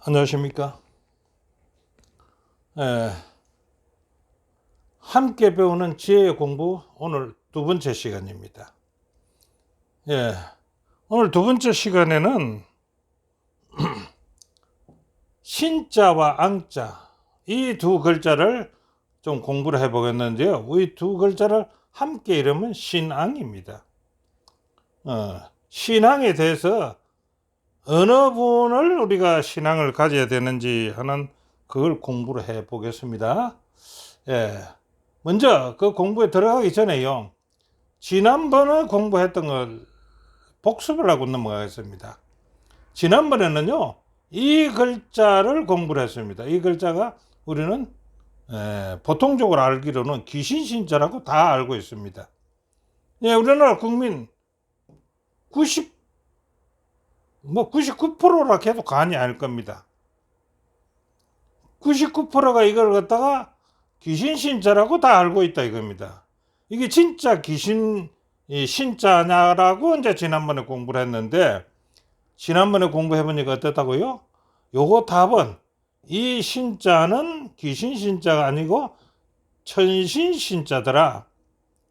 안녕하십니까. 함께 배우는 지혜의 공부 오늘 두 번째 시간입니다. 오늘 두 번째 시간에는 신자와 앙자 이 두 글자를 좀 공부를 해보겠는데요. 이 두 글자를 함께 이르면 신앙입니다. 신앙에 대해서 어느 분을 우리가 신앙을 가져야 되는지 하는 그걸 공부를 해 보겠습니다. 먼저 그 공부에 들어가기 전에요. 지난번에 공부했던 걸 복습을 하고 넘어가겠습니다. 지난번에는요, 이 글자를 공부를 했습니다. 이 글자가 우리는 보통적으로 알기로는 귀신신자라고 다 알고 있습니다. 우리나라 국민 99%라 해도 과언이 아닐 겁니다. 99%가 이걸 갖다가 귀신신자라고 다 알고 있다 이겁니다. 이게 진짜 귀신 신자냐라고 이제 지난번에 공부를 했는데, 지난번에 공부해보니까 어떻다고요? 요거 답은 이 신자는 귀신신자가 아니고 천신신자더라,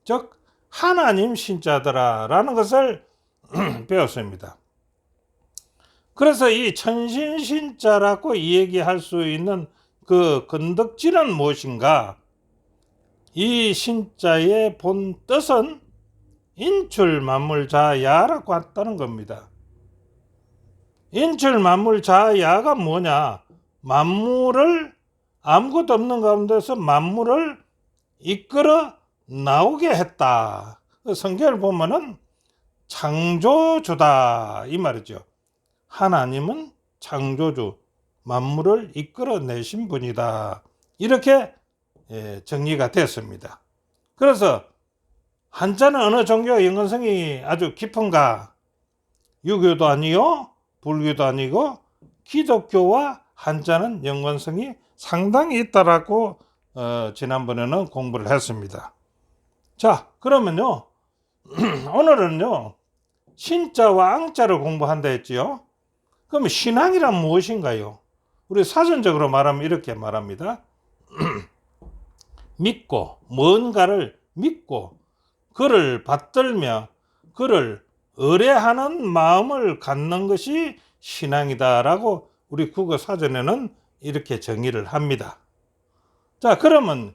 즉 하나님 신자더라 라는 것을 배웠습니다. 그래서 이 천신신자라고 얘기할 수 있는 그 건덕지는 무엇인가? 이 신자의 본 뜻은 인출만물자야라고 했다는 겁니다. 인출만물자야가 뭐냐? 만물을, 아무것도 없는 가운데서 만물을 이끌어 나오게 했다. 성경을 보면은 창조주다 이 말이죠. 하나님은 창조주, 만물을 이끌어내신 분이다. 이렇게 정리가 됐습니다. 그래서 한자는 어느 종교의 연관성이 아주 깊은가? 유교도 아니요, 불교도 아니고 기독교와 한자는 연관성이 상당히 있다라고 지난번에는 공부를 했습니다. 자, 그러면요 오늘은요 신자와 앙자를 공부한다 했지요. 그럼 신앙이란 무엇인가요? 우리 사전적으로 말하면 이렇게 말합니다. 믿고, 뭔가를 믿고 그를 받들며 그를 의뢰하는 마음을 갖는 것이 신앙이다라고 우리 국어 사전에는 이렇게 정의를 합니다. 자, 그러면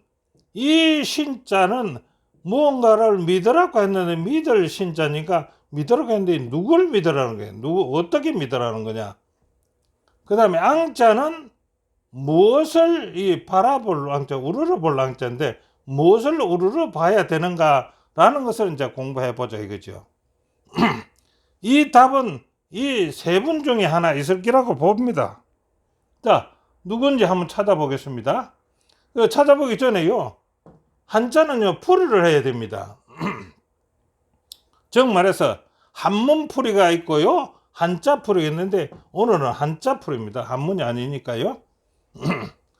이 신자는 무언가를 믿으라고 했는데 믿을 신자니까 믿으라고 했는데 누굴 믿으라는 거예요? 어떻게 믿으라는 거냐? 그 다음에 앙자는 무엇을 바라볼 앙자, 우러러 볼 앙자인데 무엇을 우러러 봐야 되는가라는 것을 이제 공부해 보자 이거죠. 이 답은 이 세 분 중에 하나 있을 거라고 봅니다. 자, 누군지 한번 찾아보겠습니다. 찾아보기 전에요, 한자는요 풀이를 해야 됩니다. 즉 말해서 한문풀이가 있고요, 한자풀이가 있는데 오늘은 한자풀이입니다. 한문이 아니니까요.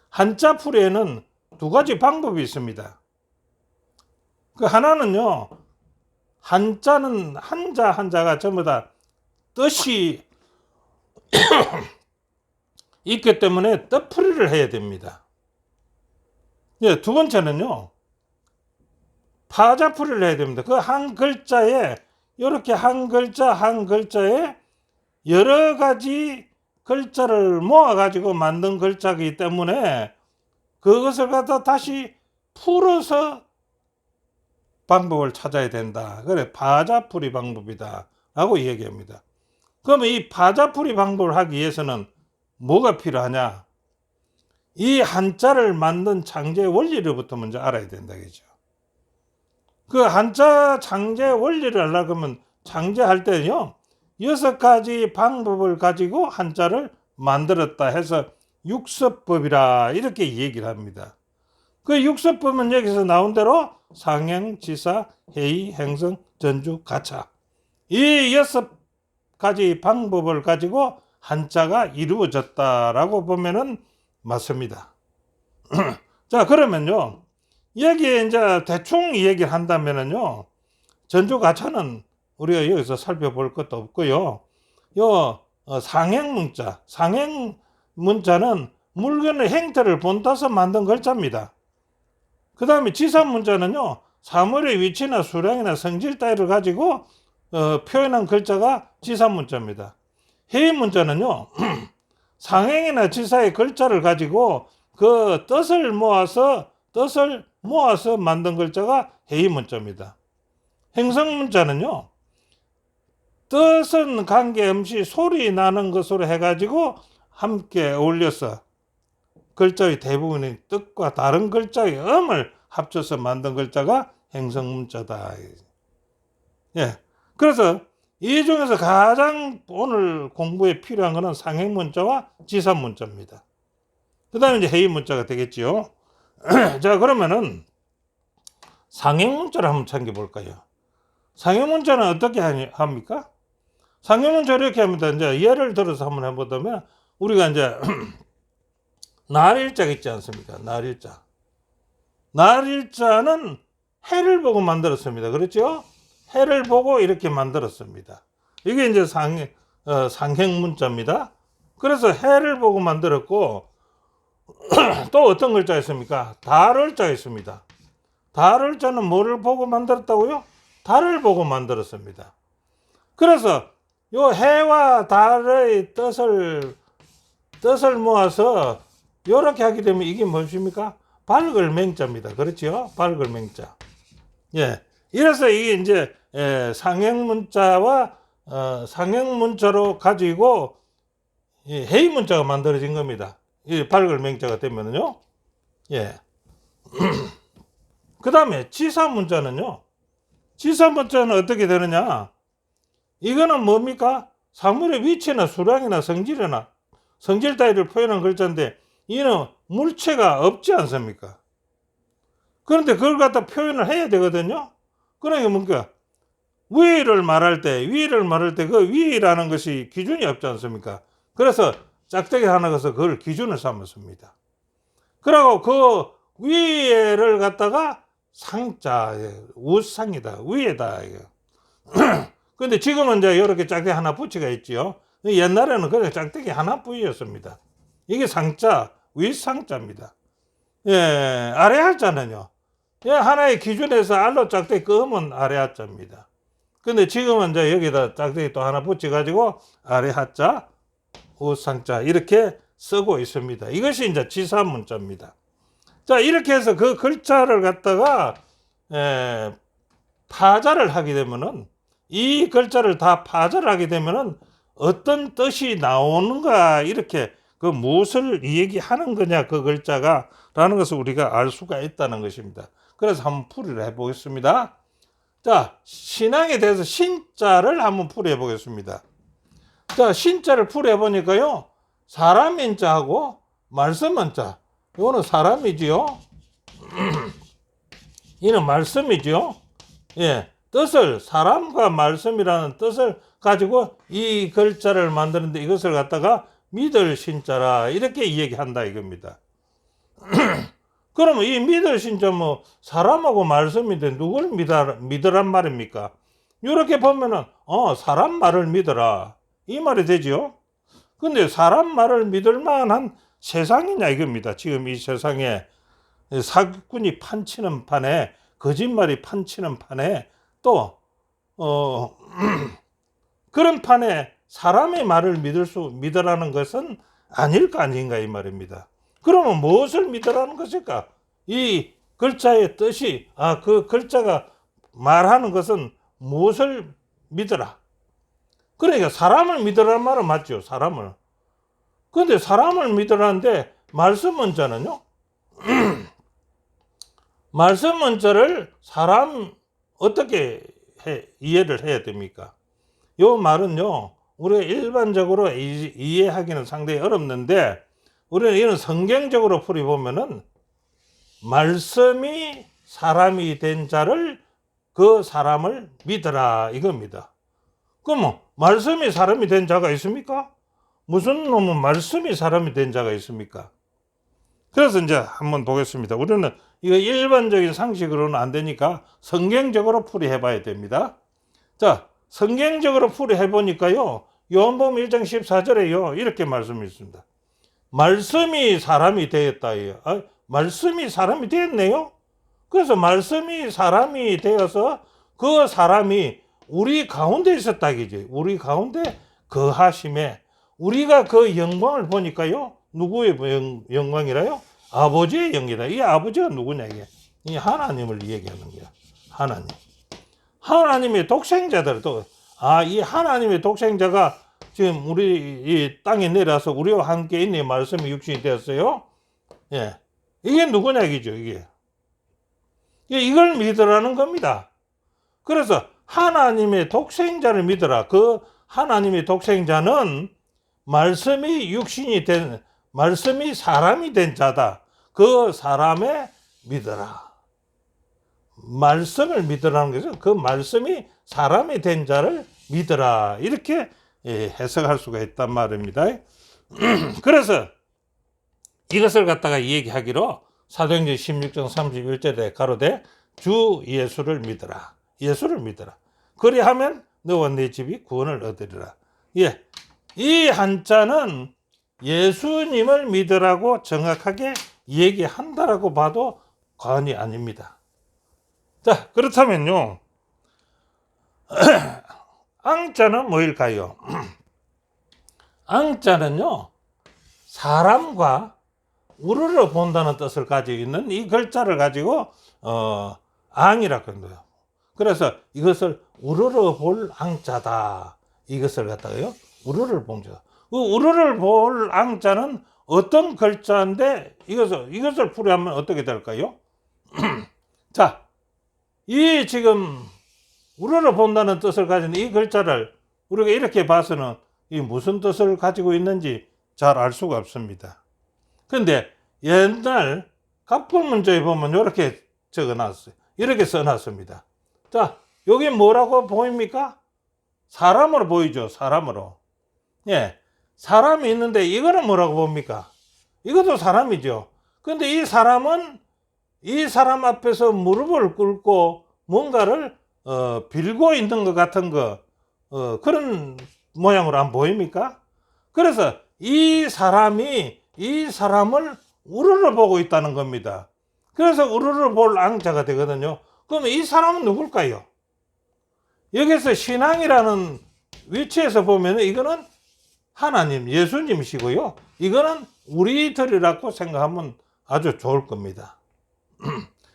한자풀이에는 두 가지 방법이 있습니다. 그 하나는요, 한자는 한자가 전부 다 뜻이 있기 때문에 뜻풀이를 해야 됩니다. 두 번째는요, 파자풀이를 해야 됩니다. 그 한 글자에, 이렇게 한 글자에 여러 가지 글자를 모아가지고 만든 글자이기 때문에 그것을 갖다 다시 풀어서 방법을 찾아야 된다. 그래, 파자풀이 방법이다 라고 얘기합니다. 그러면 이 파자풀이 방법을 하기 위해서는 뭐가 필요하냐? 이 한자를 만든 창제 원리로부터 먼저 알아야 된다겠죠. 그 한자 창제 원리를 알려고 하면 창제할 때는요 6가지 방법을 가지고 한자를 만들었다 해서 육서법이라 이렇게 얘기를 합니다. 그 육서법은 여기서 나온 대로 상행, 지사, 해의, 행성, 전주, 가차, 이 6가지 방법을 가지고 한자가 이루어졌다라고 보면은 맞습니다. 자, 그러면요 여기에 이제 대충 얘기를 한다면은요, 전주 가차는 우리가 여기서 살펴볼 것도 없고요. 상행 문자, 상행 문자는 물건의 행태를 본따서 만든 글자입니다. 그 다음에 지산 문자는요, 사물의 위치나 수량이나 성질 따위를 가지고 표현한 글자가 지산 문자입니다. 해인 문자는요, 상행이나 지사의 글자를 가지고 그 뜻을 모아서 만든 글자가 해인 문자입니다. 행성 문자는요, 뜻은 관계없이 소리 나는 것으로 해가지고 함께 어울려서 글자의 대부분의 뜻과 다른 글자의 음을 합쳐서 만든 글자가 행성문자다. 예. 그래서 이 중에서 가장 오늘 공부에 필요한 것은 상행문자와 지산문자입니다. 그 다음에 이제 해인문자가 되겠지요. 자, 그러면은 상행문자를 한번 챙겨볼까요? 상행문자는 어떻게 합니까? 상행문자를 이렇게 합니다. 이제 예를 들어서 한번 해보자면, 우리가 이제 날일자 있지 않습니까? 날일자. 날일자는 해를 보고 만들었습니다. 그렇죠? 해를 보고 이렇게 만들었습니다. 이게 이제 상행문자입니다. 그래서 해를 보고 만들었고, 또 어떤 글자가 있습니까? 달을자가 있습니다. 달을자는 뭐를 보고 만들었다고요? 달을 보고 만들었습니다. 그래서 요 해와 달의 뜻을 모아서 이렇게 하게 되면 이게 무엇입니까? 밝을 맹자입니다. 그렇죠? 밝을 맹자. 예. 이래서 이게 이제 상행문자와 상행문자로 가지고 해인문자가 만들어진 겁니다. 이 밝을 맹자가 되면은요. 예. 그 다음에 지산문자는요. 지산문자는 어떻게 되느냐? 이거는 뭡니까? 사물의 위치나 수량이나 성질 따위를 표현한 글자인데, 이는 물체가 없지 않습니까? 그런데 그걸 갖다 표현을 해야 되거든요. 그러니까 뭔가 위를 말할 때 그 위라는 것이 기준이 없지 않습니까? 그래서 짝대기 하나 가서 그걸 기준을 삼았습니다. 그리고 그 위를 갖다가 상자, 우상이다, 위에다. 근데 지금은 이제 이렇게 짝대기 하나 붙이가 있지요. 옛날에는 그냥 짝대기 하나뿐이었습니다. 이게 상자, 윗상자입니다. 예, 아래 하자는요. 예, 하나의 기준에서 알로 짝대기 끄면 아래 하자입니다. 근데 지금은 이제 여기다 짝대기 또 하나 붙여가지고 아래 하자, 윗상자 이렇게 쓰고 있습니다. 이것이 이제 지산문자입니다. 자, 이렇게 해서 그 글자를 갖다가 파자를 하게 되면은, 이 글자를 다 파자를 하게 되면은 어떤 뜻이 나오는가, 이렇게 그 무엇을 얘기하는 거냐, 그 글자가 라는 것을 우리가 알 수가 있다는 것입니다. 그래서 한번 풀이를 해보겠습니다. 자, 신앙에 대해서 신자를 한번 풀이해 보겠습니다. 자, 신자를 풀이해 보니까요, 사람인 자하고 말씀한 자, 이거는 사람이지요. 이는 말씀이지요. 예, 뜻을, 사람과 말씀이라는 뜻을 가지고 이 글자를 만드는데, 이것을 갖다가 믿을 신자라 이렇게 얘기한다 이겁니다. 그러면 이 믿을 신자 뭐 사람하고 말씀인데 누굴 믿으란 말입니까? 이렇게 보면은 사람 말을 믿어라 이 말이 되지요. 근데 사람 말을 믿을 만한 세상이냐 이겁니다. 지금 이 세상에 사기꾼이 판치는 판에, 거짓말이 판치는 판에, 또 그런 판에 사람의 말을 믿으라는 것은 아닐까 아닌가 이 말입니다. 그러면 무엇을 믿으라는 것일까? 이 글자의 뜻이, 그 글자가 말하는 것은 무엇을 믿으라. 그러니까 사람을 믿으라는 말은 맞죠. 사람을. 그런데 사람을 믿으라는데 말씀문자는요. 말씀문자를 사람 어떻게 이해를 해야 됩니까? 이 말은요, 우리가 일반적으로 이해하기는 상당히 어렵는데, 우리는 이런 성경적으로 풀이보면은 말씀이 사람이 된 자를, 그 사람을 믿어라 이겁니다. 그럼 말씀이 사람이 된 자가 있습니까? 무슨 놈은 말씀이 사람이 된 자가 있습니까? 그래서 이제 한번 보겠습니다. 우리는 이거 일반적인 상식으로는 안 되니까 성경적으로 풀이해 봐야 됩니다. 자, 성경적으로 풀이해 보니까요, 요한복음 1장 14절에요 이렇게 말씀이 있습니다. 말씀이 사람이 되었다. 말씀이 사람이 되었네요. 그래서 말씀이 사람이 되어서 그 사람이 우리 가운데 있었다 이지. 우리 가운데 거하심에 우리가 그 영광을 보니까요. 누구의 영광이라요? 아버지의 영이다. 이 아버지가 누구냐 이게? 이 하나님을 얘기하는 거야. 하나님. 하나님의 독생자들도 이 하나님의 독생자가 지금 우리 이 땅에 내려서 우리와 함께 있는 말씀이 육신이 되었어요. 예. 이게 누구냐 이죠, 이게. 이걸 믿으라는 겁니다. 그래서 하나님의 독생자를 믿어라. 그 하나님의 독생자는 말씀이 사람이 된 자다. 그 사람에 믿어라. 말씀을 믿으라는 것은 그 말씀이 사람이 된 자를 믿어라. 이렇게 해석할 수가 있단 말입니다. 그래서 이것을 갖다가 얘기하기로 사도행전 16장 31절에 가로되 주 예수를 믿어라. 예수를 믿어라. 그리하면 너와 네 집이 구원을 얻으리라. 예. 이 한자는 예수님을 믿으라고 정확하게 얘기한다라고 봐도 과언이 아닙니다. 자, 그렇다면요. 앙자는 뭐일까요? 앙자는요. 사람과 우러러 본다는 뜻을 가지고 있는 이 글자를 가지고 앙이라고 한대요. 그래서 이것을 우러러 볼 앙자다. 이것을 갖다가요. 우러러 본 자. 그 우러러 볼 앙자는 어떤 글자인데 이것을 풀이하면 어떻게 될까요? 자, 이 지금 우러러 본다는 뜻을 가진 이 글자를 우리가 이렇게 봐서는 이 무슨 뜻을 가지고 있는지 잘 알 수가 없습니다. 근데 옛날 갑분 문제에 보면 이렇게 적어놨어요. 이렇게 써놨습니다. 자, 여기 뭐라고 보입니까? 사람으로 보이죠. 사람으로. 예, 사람이 있는데 이거는 뭐라고 봅니까? 이것도 사람이죠. 근데 이 사람은 이 사람 앞에서 무릎을 꿇고 뭔가를 빌고 있는 것 같은 그런 모양으로 안 보입니까? 그래서 이 사람이 이 사람을 우러러 보고 있다는 겁니다. 그래서 우러러 볼 앙자가 되거든요. 그럼 이 사람은 누굴까요? 여기서 신앙이라는 위치에서 보면 이거는 하나님, 예수님이시고요. 이거는 우리들이라고 생각하면 아주 좋을 겁니다.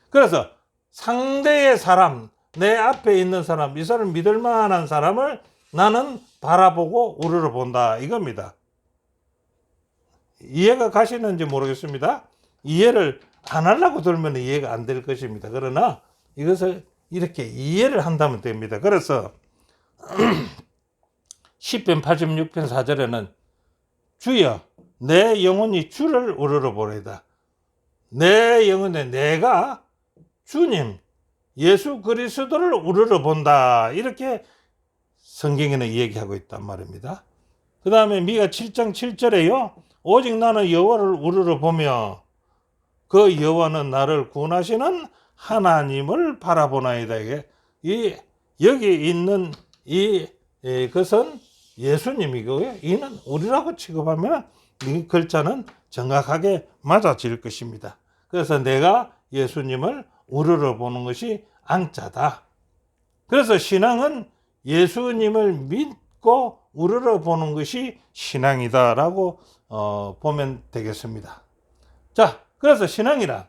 그래서 상대의 사람, 내 앞에 있는 사람, 이 사람 믿을 만한 사람을 나는 바라보고 우러러 본다 이겁니다. 이해가 가시는지 모르겠습니다. 이해를 안 하려고 들면 이해가 안 될 것입니다. 그러나 이것을 이렇게 이해를 한다면 됩니다. 그래서 10편 86편 4절에는 주여 내 영혼이 주를 우러러 보리이다. 내 영혼에 내가 주님 예수 그리스도를 우러러 본다. 이렇게 성경에는 얘기하고 있단 말입니다. 그 다음에 미가 7장 7절에요. 오직 나는 여호와를 우러러 보며 그 여호와는 나를 구원하시는 하나님을 바라보나이다. 여기 있는 것은 예수님이고요. 이는 우리라고 취급하면 이 글자는 정확하게 맞아질 것입니다. 그래서 내가 예수님을 우러러 보는 것이 앙자다. 그래서 신앙은 예수님을 믿고 우러러 보는 것이 신앙이다라고 보면 되겠습니다. 자, 그래서 신앙이란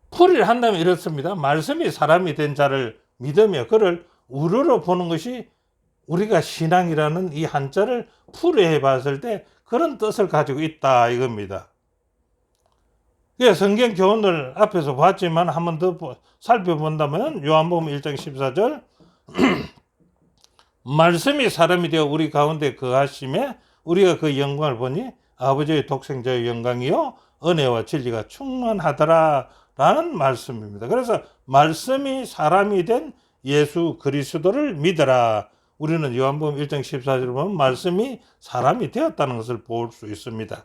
풀이를 한다면 이렇습니다. 말씀이 사람이 된 자를 믿으며 그를 우러러 보는 것이 우리가 신앙이라는 이 한자를 풀이해 봤을 때 그런 뜻을 가지고 있다 이겁니다. 성경 교훈을 앞에서 봤지만 한 번 더 살펴본다면 요한복음 1장 14절 말씀이 사람이 되어 우리 가운데 거하심에 우리가 그 영광을 보니 아버지의 독생자의 영광이요 은혜와 진리가 충만하더라 라는 말씀입니다. 그래서 말씀이 사람이 된 예수 그리스도를 믿어라. 우리는 요한복음 1장 14절을 보면 말씀이 사람이 되었다는 것을 볼 수 있습니다.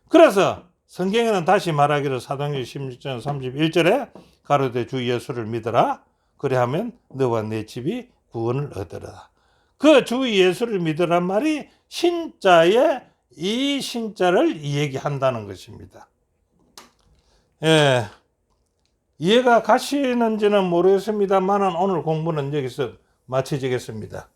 그래서 성경에는 다시 말하기를 사도행전 16장 31절에 가로되 주 예수를 믿어라. 그리하면 너와 네 집이 구원을 얻으라. 그 주 예수를 믿으란 말이 신자의 이 신자를 얘기한다는 것입니다. 예, 이해가 가시는지는 모르겠습니다만 오늘 공부는 여기서 마치겠습니다.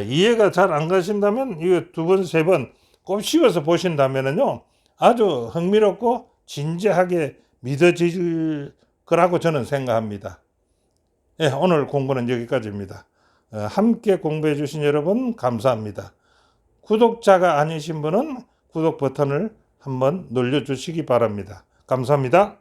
이해가 잘 안 가신다면 이거 2번, 3번 꼭 씌워서 보신다면요 아주 흥미롭고 진지하게 믿어질 거라고 저는 생각합니다. 예, 오늘 공부는 여기까지입니다. 함께 공부해 주신 여러분 감사합니다. 구독자가 아니신 분은 구독 버튼을 한번 눌러주시기 바랍니다. 감사합니다.